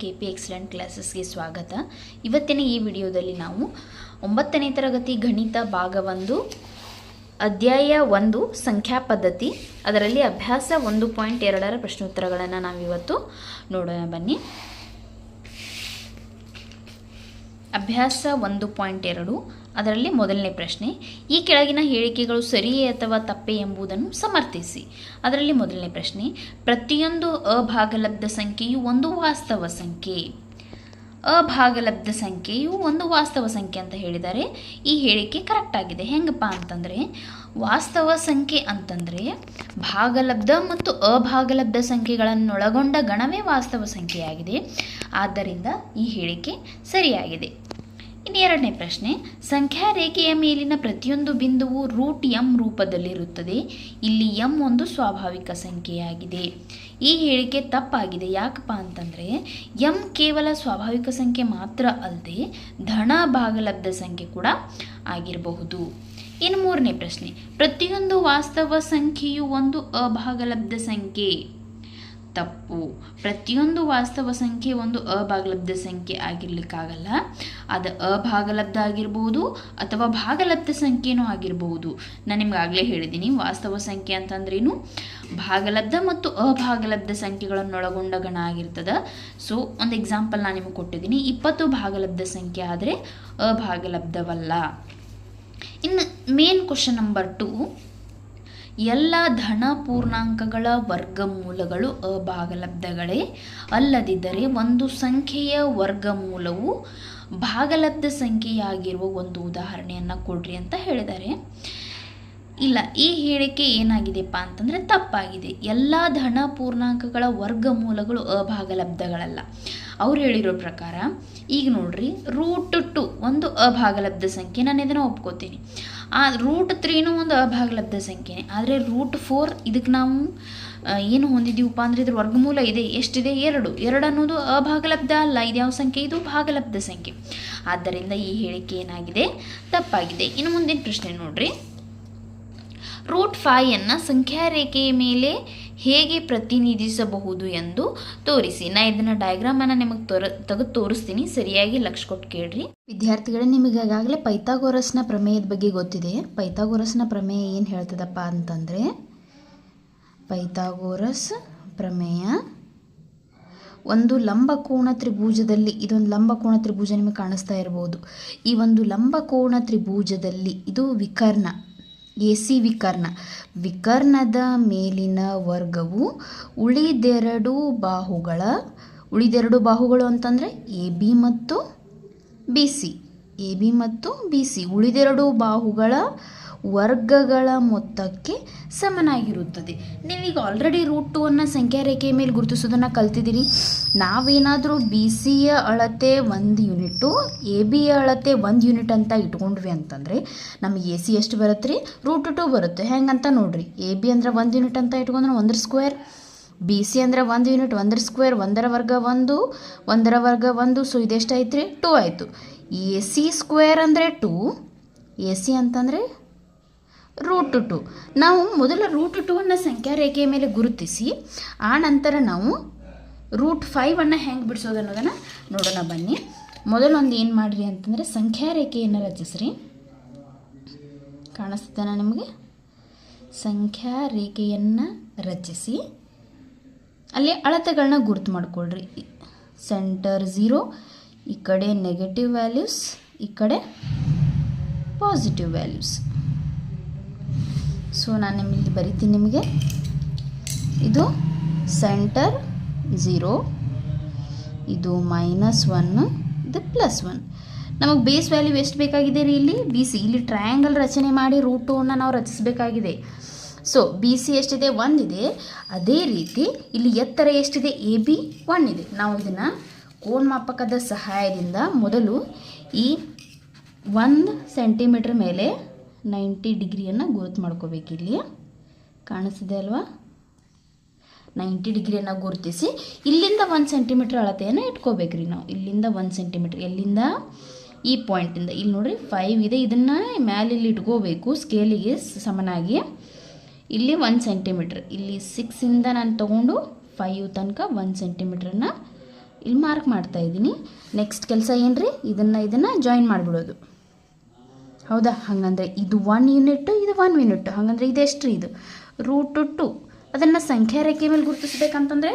KP excellent ಕ್ಲಾಸಸ್ಗೆ ಸ್ವಾಗತ. ಇವತ್ತಿನ ಈ ವಿಡಿಯೋದಲ್ಲಿ ನಾವು 9ನೇ ತರಗತಿ ಗಣಿತ ಭಾಗ 1 ಅಧ್ಯಾಯ 1 ಸಂಖ್ಯಾ ಪದ್ಧತಿ ಅದರಲ್ಲಿ ಅಭ್ಯಾಸ 1.2ರ ಪ್ರಶ್ನೋತ್ತರಗಳನ್ನು ನಾವಿವತ್ತು ನೋಡೋಣ ಬನ್ನಿ. ಅಭ್ಯಾಸ 1.2 ಅದರಲ್ಲಿ ಮೊದಲನೇ ಪ್ರಶ್ನೆ, ಈ ಕೆಳಗಿನ ಹೇಳಿಕೆಗಳು ಸರಿಯೇ ಅಥವಾ ತಪ್ಪೇ ಎಂಬುದನ್ನು ಸಮರ್ಥಿಸಿ. ಅದರಲ್ಲಿ ಮೊದಲನೇ ಪ್ರಶ್ನೆ, ಪ್ರತಿಯೊಂದು ಅಭಾಗಲಬ್ಧ ಸಂಖ್ಯೆಯು ಒಂದು ವಾಸ್ತವ ಸಂಖ್ಯೆ. ಅಭಾಗಲಬ್ಧ ಸಂಖ್ಯೆಯು ಒಂದು ವಾಸ್ತವ ಸಂಖ್ಯೆ ಅಂತ ಹೇಳಿದ್ದಾರೆ. ಈ ಹೇಳಿಕೆ ಕರೆಕ್ಟ್ ಆಗಿದೆ. ಹೆಂಗಪ್ಪ ಅಂತಂದರೆ, ವಾಸ್ತವ ಸಂಖ್ಯೆ ಅಂತಂದರೆ ಭಾಗಲಬ್ಧ ಮತ್ತು ಅಭಾಗಲಬ್ಧ ಸಂಖ್ಯೆಗಳನ್ನೊಳಗೊಂಡ ಗಣವೇ ವಾಸ್ತವ ಸಂಖ್ಯೆಯಾಗಿದೆ. ಆದ್ದರಿಂದ ಈ ಹೇಳಿಕೆ ಸರಿಯಾಗಿದೆ. ಇನ್ನು ಎರಡನೇ ಪ್ರಶ್ನೆ, ಸಂಖ್ಯಾ ರೇಖೆಯ ಮೇಲಿನ ಪ್ರತಿಯೊಂದು ಬಿಂದುವು √m ರೂಪದಲ್ಲಿರುತ್ತದೆ. ಇಲ್ಲಿ m ಒಂದು ಸ್ವಾಭಾವಿಕ ಸಂಖ್ಯೆಯಾಗಿದೆ. ಈ ಹೇಳಿಕೆ ತಪ್ಪಾಗಿದೆ. ಯಾಕಪ್ಪ ಅಂತಂದರೆ m ಕೇವಲ ಸ್ವಾಭಾವಿಕ ಸಂಖ್ಯೆ ಮಾತ್ರ ಅಲ್ಲದೆ ಧನ ಭಾಗಲಬ್ಧ ಸಂಖ್ಯೆ ಕೂಡ ಆಗಿರಬಹುದು. ಇನ್ನು ಮೂರನೇ ಪ್ರಶ್ನೆ, ಪ್ರತಿಯೊಂದು ವಾಸ್ತವ ಸಂಖ್ಯೆಯು ಒಂದು ಅಭಾಗಲಬ್ಧ ಸಂಖ್ಯೆ. ತಪ್ಪು. ಪ್ರತಿಯೊಂದು ವಾಸ್ತವ ಸಂಖ್ಯೆ ಒಂದು ಅಭಾಗಲಬ್ಧ ಸಂಖ್ಯೆ ಆಗಿರ್ಲಿಕ್ಕಾಗಲ್ಲ. ಅದು ಅಭಾಗಲಬ್ಧ ಆಗಿರ್ಬೋದು ಅಥವಾ ಭಾಗಲಬ್ಧ ಸಂಖ್ಯೆನೂ ಆಗಿರಬಹುದು. ನಾನು ನಿಮ್ಗೆ ಆಗಲೇ ಹೇಳಿದ್ದೀನಿ, ವಾಸ್ತವ ಸಂಖ್ಯೆ ಅಂತಂದ್ರೇನು ಭಾಗಲಬ್ಧ ಮತ್ತು ಅಭಾಗಲಬ್ಧ ಸಂಖ್ಯೆಗಳನ್ನೊಳಗೊಂಡ ಗಣ ಆಗಿರ್ತದೆ. ಸೊ ಒಂದು ಎಕ್ಸಾಂಪಲ್ ನಾನು ನಿಮಗೆ ಕೊಟ್ಟಿದ್ದೀನಿ. 20 ಭಾಗಲಬ್ಧ ಸಂಖ್ಯೆ ಆದರೆ ಅಭಾಗಲಬ್ಧವಲ್ಲ. ಇನ್ನು ಮೇನ್ ಕ್ವಶನ್ ನಂಬರ್ 2, ಎಲ್ಲ ಧನ ಪೂರ್ಣಾಂಕಗಳ ವರ್ಗಮೂಲಗಳು ಅಭಾಗಲಬ್ಧಗಳೇ ಅಲ್ಲದಿದ್ದರೆ ಒಂದು ಸಂಖ್ಯೆಯ ವರ್ಗಮೂಲವು ಭಾಗಲಬ್ಧ ಸಂಖ್ಯೆಯಾಗಿರುವ ಒಂದು ಉದಾಹರಣೆಯನ್ನು ಕೊಡ್ರಿ ಅಂತ ಹೇಳಿದ್ದಾರೆ. ಇಲ್ಲ, ಈ ಹೇಳಿಕೆ ಏನಾಗಿದೆಪ್ಪ ಅಂತಂದರೆ ತಪ್ಪಾಗಿದೆ. ಎಲ್ಲ ಧನ ಪೂರ್ಣಾಂಕಗಳ ವರ್ಗಮೂಲಗಳು ಅಭಾಗಲಬ್ಧಗಳಲ್ಲ. ಅವ್ರು ಹೇಳಿರೋ ಪ್ರಕಾರ ಈಗ ನೋಡ್ರಿ, √2 ಒಂದು ಅಭಾಗಲಬ್ಧ ಸಂಖ್ಯೆ, ನಾನು ಇದನ್ನು ಒಪ್ಕೋತೀನಿ. ಆ √3 ಒಂದು ಅಭಾಗಲಬ್ಧ ಸಂಖ್ಯೆನೇ. ಆದರೆ √4 ಇದಕ್ಕೆ ನಾವು ಏನು ಹೊಂದಿದ್ದೀವಪ್ಪ ಅಂದರೆ ಇದ್ರ ವರ್ಗಮೂಲ ಇದೆ. ಎಷ್ಟಿದೆ? 2 ಅನ್ನೋದು ಅಭಾಗಲಬ್ಧ ಅಲ್ಲ. ಇದು ಯಾವ ಸಂಖ್ಯೆ? ಇದು ಭಾಗಲಬ್ಧ ಸಂಖ್ಯೆ. ಆದ್ದರಿಂದ ಈ ಹೇಳಿಕೆ ಏನಾಗಿದೆ? ತಪ್ಪಾಗಿದೆ. ಇನ್ನು ಮುಂದಿನ ಪ್ರಶ್ನೆ ನೋಡ್ರಿ, √5 ಸಂಖ್ಯಾ ರೇಖೆಯ ಮೇಲೆ ಹೇಗೆ ಪ್ರತಿನಿಧಿಸಬಹುದು ಎಂದು ತೋರಿಸಿ. ನಾ ಇದನ್ನು ಡಯಾಗ್ರಾಮನ್ನು ನಿಮಗೆ ತೆಗೆದು ತೋರಿಸ್ತೀನಿ, ಸರಿಯಾಗಿ ಲಕ್ಷ ಕೊಟ್ಟು ಕೇಳ್ರಿ. ವಿದ್ಯಾರ್ಥಿಗಳೇ, ನಿಮಗೆ ಈಗಾಗಲೇ ಪೈಥಾಗೋರಸ್ನ ಪ್ರಮೇಯದ ಬಗ್ಗೆ ಗೊತ್ತಿದೆ. ಪೈಥಾಗೋರಸ್ನ ಪ್ರಮೇಯ ಏನು ಹೇಳ್ತದಪ್ಪ ಅಂತಂದರೆ, ಪೈಥಾಗೋರಸ್ ಪ್ರಮೇಯ ಒಂದು ಲಂಬಕೋಣ ತ್ರಿಭುಜದಲ್ಲಿ, ಇದೊಂದು ಲಂಬಕೋಣ ತ್ರಿಭುಜ ನಿಮಗೆ ಕಾಣಿಸ್ತಾ ಇರ್ಬೋದು. ಈ ಒಂದು ಲಂಬಕೋಣ ತ್ರಿಭುಜದಲ್ಲಿ ಇದು ವಿಕರ್ಣ, AC ವಿಕರ್ಣ. ವಿಕರ್ಣದ ಮೇಲಿನ ವರ್ಗವು ಉಳಿದೆರಡು ಬಾಹುಗಳು ಅಂತಂದರೆ AB ಮತ್ತು BC ಉಳಿದೆರಡು ಬಾಹುಗಳ ವರ್ಗಗಳ ಮೊತ್ತಕ್ಕೆ ಸಮನಾಗಿರುತ್ತದೆ. ನೀವೀಗ ಆಲ್ರೆಡಿ √2 ಸಂಖ್ಯಾ ರೇಖೆಯ ಮೇಲೆ ಗುರುತಿಸೋದನ್ನು ಕಲ್ತಿದ್ದೀರಿ. ನಾವೇನಾದರೂ BCಯ ಅಳತೆ 1 ಯೂನಿಟು, ABಯ ಅಳತೆ 1 ಯೂನಿಟ್ ಅಂತ ಇಟ್ಕೊಂಡ್ವಿ ಅಂತಂದರೆ ನಮಗೆ AC ಎಷ್ಟು ಬರುತ್ತೆ ರೀ? √2 ಬರುತ್ತೆ. ಹೆಂಗಂತ ನೋಡ್ರಿ, AB ಅಂದರೆ 1 ಯೂನಿಟ್ ಅಂತ ಇಟ್ಕೊಂಡ್ರೆ 1² BC ಅಂದರೆ 1 ಯೂನಿಟ್, 1² 1ರ ವರ್ಗ 1, 1ರ ವರ್ಗ 1. ಸೊ ಇದೆಷ್ಟು ಆಯ್ತು ರೀ? 2 ಆಯಿತು. AC² ಅಂದರೆ 2, AC ಅಂತಂದರೆ √2. ನಾವು ಮೊದಲ √2 ಸಂಖ್ಯಾ ರೇಖೆಯ ಮೇಲೆ ಗುರುತಿಸಿ ಆ ನಂತರ ನಾವು √5 ಹೆಂಗೆ ಬಿಡಿಸೋದು ಅನ್ನೋದನ್ನು ನೋಡೋಣ ಬನ್ನಿ. ಮೊದಲೊಂದು ಏನು ಮಾಡಿರಿ ಅಂತಂದರೆ ಸಂಖ್ಯಾ ರೇಖೆಯನ್ನು ರಚಿಸ್ರಿ. ಕಾಣಿಸ್ತೇನೆ ನಿಮಗೆ? ಸಂಖ್ಯಾ ರೇಖೆಯನ್ನು ರಚಿಸಿ ಅಲ್ಲಿ ಅಳತೆಗಳನ್ನ ಗುರುತು ಮಾಡಿಕೊಳ್ರಿ. ಸೆಂಟರ್ 0, ಈ ಕಡೆ ನೆಗೆಟಿವ್ ವ್ಯಾಲ್ಯೂಸ್, ಈ ಕಡೆ ಪಾಸಿಟಿವ್ ವ್ಯಾಲ್ಯೂಸ್. ಸೊ ನಾನು ನಿಮ್ಮಲ್ಲಿ ಬರಿತೀನಿ ನಿಮಗೆ. ಇದು ಸೆಂಟರ್ 0, ಇದು -1, ಇದು +1. ನಮಗೆ ಬೇಸ್ ವ್ಯಾಲ್ಯೂ ಎಷ್ಟು ಬೇಕಾಗಿದೆ ರೀ? ಇಲ್ಲಿ BC. ಇಲ್ಲಿ ಟ್ರಯಾಂಗಲ್ ರಚನೆ ಮಾಡಿ √2 ನಾವು ರಚಿಸಬೇಕಾಗಿದೆ. ಸೊ BC ಎಷ್ಟಿದೆ? 1 ಇದೆ. ಅದೇ ರೀತಿ ಇಲ್ಲಿ ಎತ್ತರ ಎಷ್ಟಿದೆ? AB 1 ಇದೆ. ನಾವು ಇದನ್ನು ಕೋನಮಾಪಕದ ಸಹಾಯದಿಂದ ಮೊದಲು ಈ 1 ಸೆಂಟಿಮೀಟ್ರ್ ಮೇಲೆ 90 ಡಿಗ್ರಿಯನ್ನು ಗುರುತು ಮಾಡ್ಕೋಬೇಕು. ಇಲ್ಲಿ ಕಾಣಿಸ್ತಿದೆ ಅಲ್ವಾ? 90 ಡಿಗ್ರಿಯನ್ನು ಗುರುತಿಸಿ ಇಲ್ಲಿಂದ 1 ಸೆಂಟಿಮೀಟ್ರ್ ಅಳತೆಯನ್ನು ಇಟ್ಕೋಬೇಕ್ರಿ ನಾವು. ಇಲ್ಲಿಂದ 1 ಸೆಂಟಿಮೀಟ್ರ್, ಎಲ್ಲಿಂದ? ಈ ಪಾಯಿಂಟಿಂದ. ಇಲ್ಲಿ ನೋಡಿರಿ 5 ಇದೆ, ಇದನ್ನು ಮ್ಯಾಲೆ ಇಲ್ಲಿ ಇಟ್ಕೋಬೇಕು ಸ್ಕೇಲಿಗೆ ಸಮನಾಗಿ. ಇಲ್ಲಿ 1 ಸೆಂಟಿಮೀಟ್ರ್, ಇಲ್ಲಿ 6ಇಂದ ನಾನು ತೊಗೊಂಡು 5 ತನಕ 1 ಸೆಂಟಿಮೀಟ್ರನ್ನು ಇಲ್ಲಿ ಮಾರ್ಕ್ ಮಾಡ್ತಾ ಇದ್ದೀನಿ. ನೆಕ್ಸ್ಟ್ ಕೆಲಸ ಏನು ರೀ, ಇದನ್ನು ಜಾಯಿನ್ ಮಾಡಿಬಿಡೋದು. ಹೌದಾ? ಹಾಗಂದರೆ ಇದು 1 ಯೂನಿಟ್ಟು, ಇದು 1 ಯೂನಿಟ್. ಹಾಗಂದರೆ ಇದೆಷ್ಟು ರೀ? ಇದು √2. ಅದನ್ನು ಸಂಖ್ಯಾ ರೇಖೆ ಮೇಲೆ ಗುರುತಿಸ್ಬೇಕಂತಂದರೆ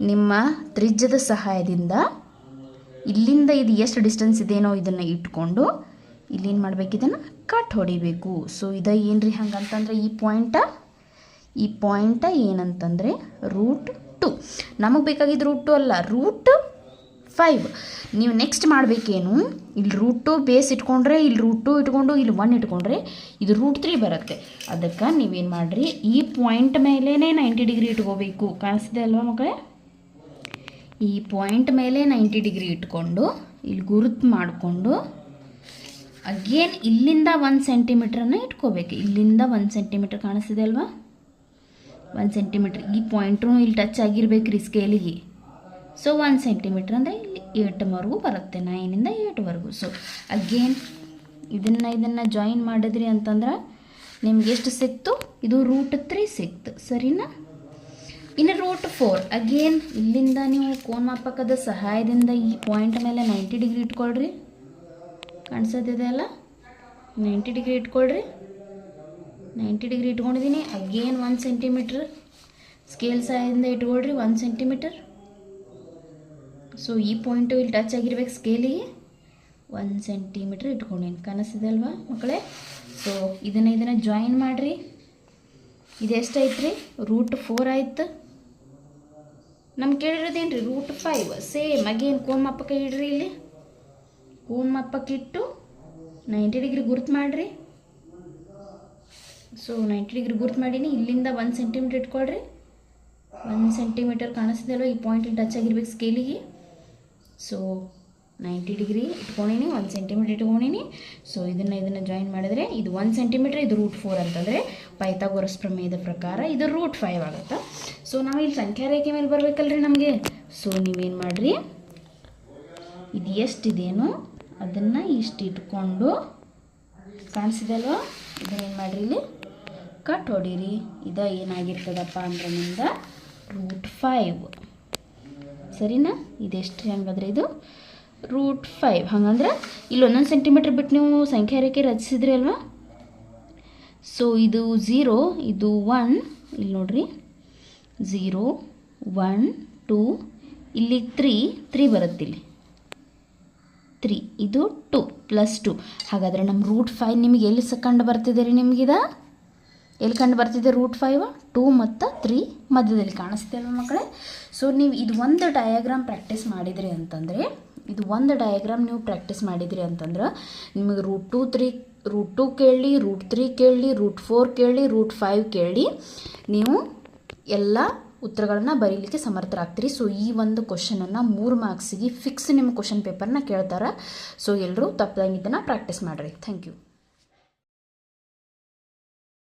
ನಿಮ್ಮ ತ್ರಿಜ್ಯದ ಸಹಾಯದಿಂದ ಇಲ್ಲಿಂದ ಇದು ಎಷ್ಟು ಡಿಸ್ಟೆನ್ಸ್ ಇದೆಯೋ ಇದನ್ನು ಇಟ್ಕೊಂಡು ಇಲ್ಲೇನು ಮಾಡಬೇಕು, ಇದನ್ನು ಕಟ್ ಹೊಡಿಬೇಕು. ಸೊ ಇದು ಏನು ರೀ ಹಂಗಂತಂದರೆ ಈ ಪಾಯಿಂಟ ಏನಂತಂದರೆ √2. ನಮಗೆ ಬೇಕಾಗಿದ್ದು √2 ಅಲ್ಲ, √5. ನೀವು ನೆಕ್ಸ್ಟ್ ಮಾಡಬೇಕೇನು, ಇಲ್ಲಿ √2 ಬೇಸ್ ಇಟ್ಕೊಂಡ್ರೆ, ಇಲ್ಲಿ √2 ಇಟ್ಕೊಂಡು ಇಲ್ಲಿ 1 ಇಟ್ಕೊಂಡ್ರೆ ಇದು √3 ಬರುತ್ತೆ. ಅದಕ್ಕೆ ನೀವೇನು ಮಾಡಿರಿ, ಈ ಪಾಯಿಂಟ್ ಮೇಲೇ 90 ಡಿಗ್ರಿ ಇಟ್ಕೋಬೇಕು. ಕಾಣಿಸ್ತಿದೆ ಅಲ್ವಾ ಮಕ್ಕಳೇ? ಈ ಪಾಯಿಂಟ್ ಮೇಲೆ 90 ಡಿಗ್ರಿ ಇಟ್ಕೊಂಡು ಇಲ್ಲಿ ಗುರುತು ಮಾಡಿಕೊಂಡು ಅಗೇನ್ ಇಲ್ಲಿಂದ 1 ಸೆಂಟಿಮೀಟ್ರನ್ನು ಇಟ್ಕೋಬೇಕು. ಇಲ್ಲಿಂದ 1 ಸೆಂಟಿಮೀಟ್ರ್ ಕಾಣಿಸ್ತಿದೆ ಅಲ್ವಾ? 1 ಸೆಂಟಿಮೀಟ್ರ್. ಈ ಪಾಯಿಂಟ್ರೂ ಇಲ್ಲಿ ಟಚ್ ಆಗಿರ್ಬೇಕು ರೀ ಸ್ಕೇಲಿಗೆ. ಸೊ 1 ಸೆಂಟಿಮೀಟ್ರ್ ಅಂದರೆ ಇಲ್ಲಿ 8ವರೆಗೂ ಬರುತ್ತೆ, 9ಇಂದ 8ವರೆಗೂ. ಸೊ ಅಗೇನ್ ಇದನ್ನು ಜಾಯಿನ್ ಮಾಡಿದ್ರಿ ಅಂತಂದ್ರೆ ನಿಮ್ಗೆ ಎಷ್ಟು ಸಿಕ್ತು? ಇದು √3 ಸಿಕ್ತು. ಸರಿನಾ? ಇನ್ನು √4 ಅಗೇನ್ ಇಲ್ಲಿಂದ ನೀವು ಕೋನಮಾಪಕದ ಸಹಾಯದಿಂದ ಈ ಪಾಯಿಂಟ್ ಮೇಲೆ 90 ಡಿಗ್ರಿ ಇಟ್ಕೊಳ್ರಿ. ಕಾಣಿಸೋದಿದೆ ಅಲ್ಲ? 90 ಡಿಗ್ರಿ ಇಟ್ಕೊಳ್ರಿ. 90 ಡಿಗ್ರಿ ಇಟ್ಕೊಂಡಿದ್ದೀನಿ. ಅಗೇನ್ 1 ಸೆಂಟಿಮೀಟ್ರ್ ಸ್ಕೇಲ್ ಸಹಾಯದಿಂದ ಇಟ್ಕೊಳ್ರಿ, 1 ಸೆಂಟಿಮೀಟರ್. ಸೊ ಈ ಪಾಯಿಂಟು ಇಲ್ಲಿ ಟಚ್ ಆಗಿರ್ಬೇಕು ಸ್ಕೇಲಿಗೆ. 1 ಸೆಂಟಿಮೀಟ್ರ್ ಇಟ್ಕೊಂಡೀನಿ. ಕಾಣಿಸ್ತಿದೆ ಅಲ್ವಾ ಮಕ್ಕಳೇ? ಸೊ ಇದನ್ನು ಜಾಯಿನ್ ಮಾಡಿರಿ. ಇದು ಎಷ್ಟೈತ್ರಿ? √4 ಆಯ್ತು. ನಮ್ಗೆ ಕೇಳಿರೋದೇನು ರೀ? √5. ಸೇಮ್ ಅಗೇನ್ ಕೋನಮಾಪಕ ಇಡ್ರಿ. ಇಲ್ಲಿ ಕೋನಮಾಪಕ ಇಟ್ಟು 90 ಡಿಗ್ರಿ ಗುರ್ತು ಮಾಡಿರಿ. ಸೊ 90 ಡಿಗ್ರಿ ಗುರ್ತು ಮಾಡೀನಿ. ಇಲ್ಲಿಂದ 1 ಸೆಂಟಿಮೀಟ್ರ್ ಇಟ್ಕೊಳ್ರಿ. 1 ಸೆಂಟಿಮೀಟರ್ ಕಾಣಿಸ್ತಿದೆ ಅಲ್ವ? ಈ ಪಾಯಿಂಟ್ ಟಚ್ ಆಗಿರ್ಬೇಕು ಸ್ಕೇಲಿಗೆ. ಸೊ 90 ಡಿಗ್ರಿ ಇಟ್ಕೊಂಡೀನಿ, 1 ಸೆಂಟಿಮೀಟ್ರ್ ಇಟ್ಕೊಂಡೀನಿ. ಸೊ ಇದನ್ನು ಜಾಯಿನ್ ಮಾಡಿದ್ರೆ ಇದು 1 ಸೆಂಟಿಮೀಟ್ರ್, ಇದು √4 ಅಂತಂದರೆ ಪೈಥಾಗೋರಸ್ ಪ್ರಮೇಯದ ಪ್ರಕಾರ ಇದು √5 ಆಗುತ್ತೆ. ಸೊ ನಾವು ಇಲ್ಲಿ ಸಂಖ್ಯಾ ರೇಖೆ ಮೇಲೆ ಬರಬೇಕಲ್ರಿ ನಮಗೆ. ಸೊ ನೀವೇನು ಮಾಡಿರಿ, ಇದು ಎಷ್ಟಿದೆಯೋ ಅದನ್ನು ಇಷ್ಟು ಇಟ್ಕೊಂಡು ಕಾಣಿಸಿದೆ ಅಲ್ವಾ? ಇದನ್ನೇನು ಮಾಡಿರಿ, ಇಲ್ಲಿ ಕಟ್ ಹೊಡೀರಿ. ಇದು ಏನಾಗಿರ್ತದಪ್ಪ ಅಂದ್ರೆ ನಿಮ್ದು √5. ಸರಿನಾ? ಇದೆಷ್ಟು ಹಂಗಾದ್ರೆ ಇದು √5. ಹಾಗಂದ್ರೆ ಇಲ್ಲಿ 1 ಸೆಂಟಿಮೀಟ್ರ್ ಬಿಟ್ಟು ನೀವು ಸಂಖ್ಯಾ ರೇಖೆ ರಚಿಸಿದ್ರಿ ಅಲ್ವಾ? ಸೊ ಇದು 0, ಇದು 1. ಇಲ್ಲಿ ನೋಡ್ರಿ, 0, 1, 2, ಇಲ್ಲಿ 3 ಬರುತ್ತೆ. ಇಲ್ಲಿ 3, ಇದು 2 +2. ಹಾಗಾದರೆ ನಮ್ಮ √5 ನಿಮಗೆ ಎಲ್ಲಿ ಕಂಡು ಬರ್ತಿದೆ ರೀ? ನಿಮಗಿದ ಎಲ್ಲಿ ಕಂಡು ಬರ್ತಿದೆ √5? 2 ಮತ್ತು 3 ಮಧ್ಯದಲ್ಲಿ ಕಾಣಿಸ್ತೆ ಅಲ್ವ ಮಕ್ಕಳೇ? ಸೊ ನೀವು ಇದು ಒಂದು ಡಯಾಗ್ರಾಮ್ ಪ್ರಾಕ್ಟೀಸ್ ಮಾಡಿದ್ರಿ ಅಂತಂದರೆ, ನಿಮಗೆ √2 ಕೇಳಿ, √3 ಕೇಳಿ, √4 ಕೇಳಿ, √5 ಕೇಳಿ, ನೀವು ಎಲ್ಲ ಉತ್ತರಗಳನ್ನು ಬರೀಲಿಕ್ಕೆ ಸಮರ್ಥರಾಗ್ತೀರಿ. ಸೊ ಈ ಒಂದು ಕ್ವಶನನ್ನು 3 ಮಾರ್ಕ್ಸಿಗೆ ಫಿಕ್ಸ್ ನಿಮ್ಮ ಕ್ವಶನ್ ಪೇಪರ್ನ ಕೇಳ್ತಾರೆ. ಸೊ ಎಲ್ಲರೂ ತಪ್ಪದಂಗೆ ಇದನ್ನು ಪ್ರಾಕ್ಟೀಸ್ ಮಾಡಿರಿ. Thank you.